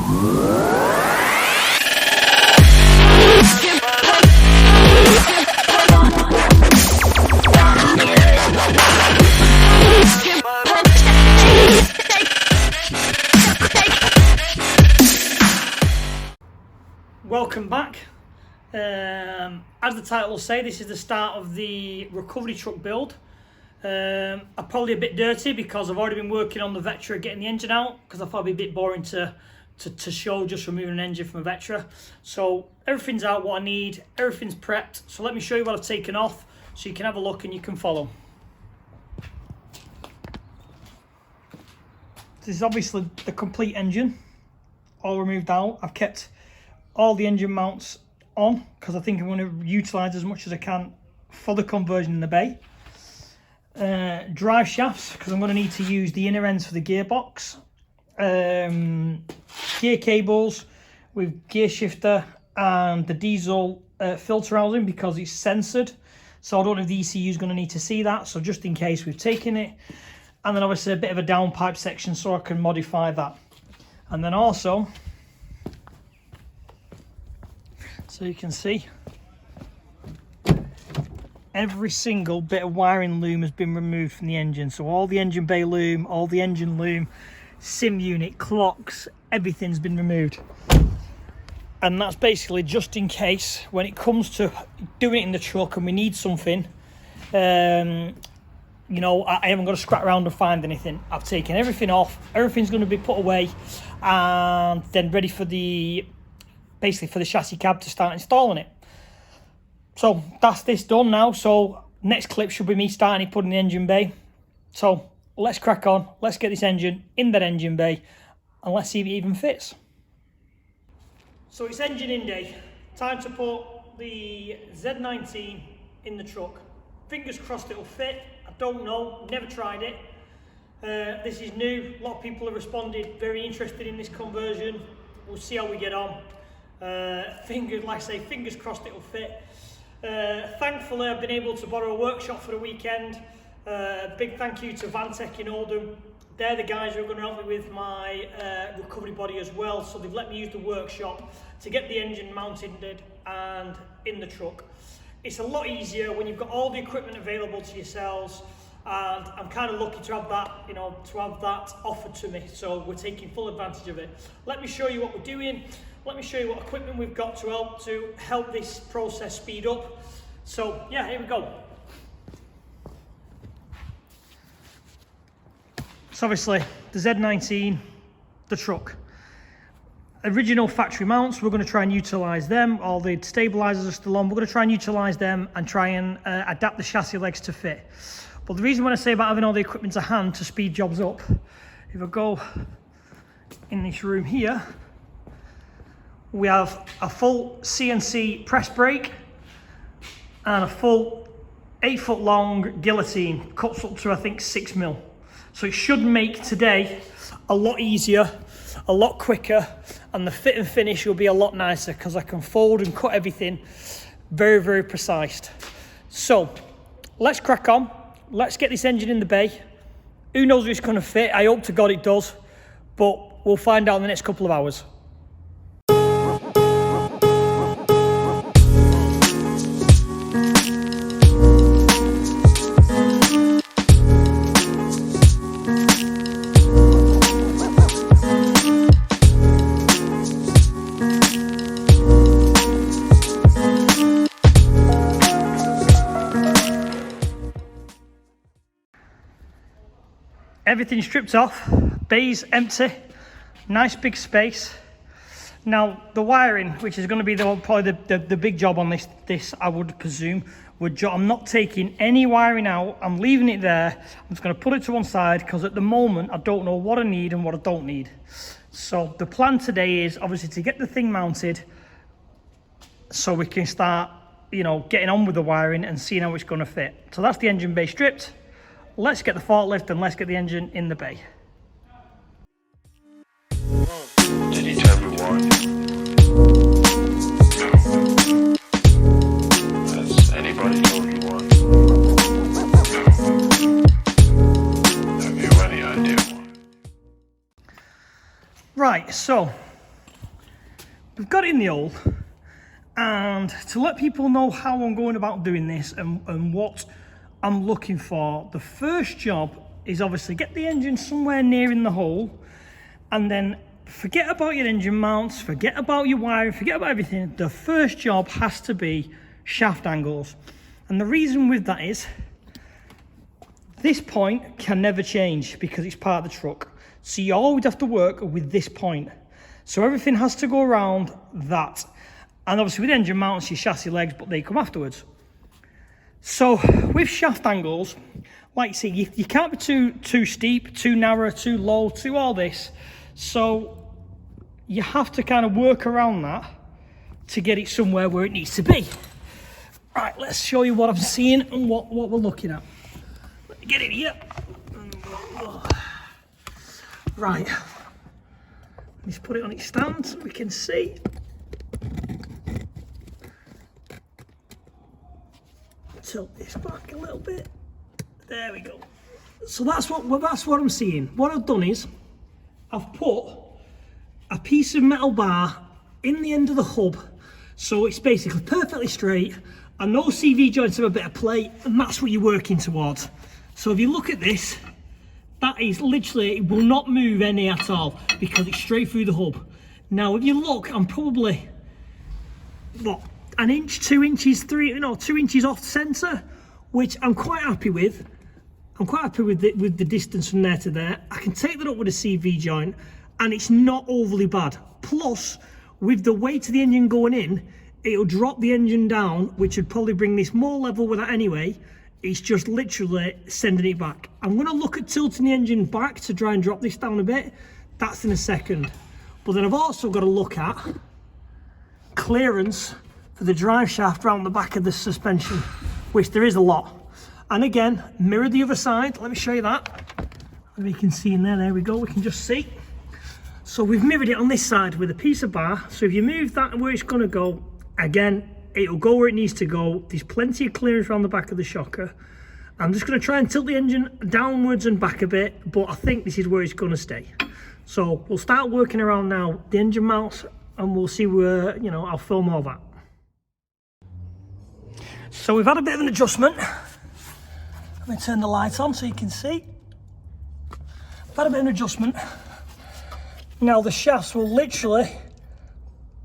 Welcome back. As the title will say, this is the start of the recovery truck build. I'm probably a bit dirty because I've already been working on the Vectra getting the engine out, because I thought it'd be a bit boring to show just removing an engine from a Vectra. So everything's out what I need, everything's prepped. So let me show you what I've taken off so you can have a look and you can follow. This is obviously the complete engine, all removed out. I've kept all the engine mounts on because I think I'm going to utilise as much as I can for the conversion in the bay. Drive shafts, because I'm going to need to use the inner ends for the gearbox. Gear cables with gear shifter and the diesel filter housing because it's censored, so I don't know if the ECU is going to need to see that, so just in case we've taken it. And then obviously a bit of a downpipe section so I can modify that. And then also, so you can see, every single bit of wiring loom has been removed from the engine. So all the engine bay loom, all the engine loom, sim unit, clocks, everything's been removed. And that's basically just in case when it comes to doing it in the truck and we need something, you know, I haven't got to scrap around and find anything. I've taken everything off, everything's going to be put away and then ready for basically for the chassis cab to start installing it. So that's this done now. So next clip should be me starting putting the engine bay. So let's crack on. Let's get this engine in that engine bay and let's see if it even fits. So it's engine in day. Time to put the Z19 in the truck. Fingers crossed it'll fit. I don't know, never tried it. This is new. A lot of people have responded very interested in this conversion. We'll see how we get on. Fingers crossed it'll fit. Thankfully I've been able to borrow a workshop for the weekend. Big thank you to Vantech in Oldham. They're the guys who are going to help me with my recovery body as well, so they've let me use the workshop to get the engine mounted and in the truck. It's a lot easier when you've got all the equipment available to yourselves, and I'm kind of lucky to have that, you know, to have that offered to me, so we're taking full advantage of it. Let me show you what we're doing. Let me show you what equipment we've got to help this process speed up. So yeah, here we go. So obviously the Z19, the truck. Original factory mounts, we're going to try and utilise them. All the stabilisers are still on. We're going to try and utilise them and try and adapt the chassis legs to fit. But the reason when I say about having all the equipment to hand to speed jobs up, if I go in this room here, we have a full CNC press brake and a full 8-foot long guillotine, cuts up to I think 6mm. So it should make today a lot easier, a lot quicker, and the fit and finish will be a lot nicer because I can fold and cut everything very, very precise. So let's crack on. Let's get this engine in the bay. Who knows if it's going to fit? I hope to God it does, but we'll find out in the next couple of hours. Everything's stripped off, bay's empty, nice big space. Now the wiring, which is going to be probably the big job on this I would presume, I'm not taking any wiring out, I'm leaving it there. I'm just going to put it to one side because at the moment I don't know what I need and what I don't need. So the plan today is obviously to get the thing mounted so we can start, you know, getting on with the wiring and seeing how it's going to fit. So that's the engine bay stripped. Let's get the forklift and let's get the engine in the bay. Did he tell you why? No. Has anybody told you why? No. Have you any idea why? Right, so we've got it in the hole, and to let people know how I'm going about doing this and what I'm looking for, the first job is obviously get the engine somewhere near in the hole, and then forget about your engine mounts, forget about your wiring, forget about everything. The first job has to be shaft angles. And the reason with that is this point can never change because it's part of the truck. So you always have to work with this point. So everything has to go around that. And obviously with engine mounts, your chassis legs, but they come afterwards. So with shaft angles, like you see, you can't be too steep, too narrow, too low, too all this. So you have to kind of work around that to get it somewhere where it needs to be. Right, let's show you what I'm seeing and what we're looking at. Let me get it here. Right, let's put it on its stand so we can see. Tilt this back a little bit. There we go. So that's what I'm seeing. What I've done is I've put a piece of metal bar in the end of the hub, so it's basically perfectly straight and no CV joints have a bit of play, and that's what you're working towards. So if you look at this, that is literally, it will not move any at all because it's straight through the hub. Now if you look, I'm probably what, an inch, 2 inches, 2 inches off center, which I'm quite happy with. I'm quite happy with the distance from there to there. I can take that up with a CV joint and it's not overly bad. Plus, with the weight of the engine going in, it'll drop the engine down, which would probably bring this more level with that anyway. It's just literally sending it back. I'm gonna look at tilting the engine back to try and drop this down a bit. That's in a second. But then I've also got to look at clearance for the drive shaft around the back of the suspension, which there is a lot. And again, mirror the other side. Let me show you that. We can see in there we go, we can just see. So we've mirrored it on this side with a piece of bar. So if you move that where it's gonna go, again, it'll go where it needs to go. There's plenty of clearance around the back of the shocker. I'm just gonna try and tilt the engine downwards and back a bit, but I think this is where it's gonna stay. So we'll start working around now the engine mounts and we'll see where, I'll film all that. So we've had a bit of an adjustment. Let me turn the light on so you can see. I've had a bit of an adjustment. Now the shafts will literally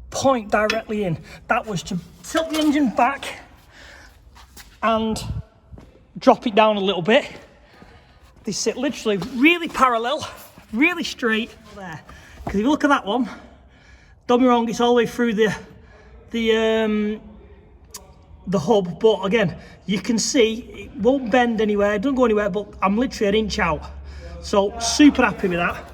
point directly in. That was to tilt the engine back and drop it down a little bit. They sit literally really parallel, really straight there. Because if you look at that one, don't be wrong, it's all the way through the hub, but again, you can see it won't bend anywhere, it doesn't go anywhere, but I'm literally an inch out. So super happy with that.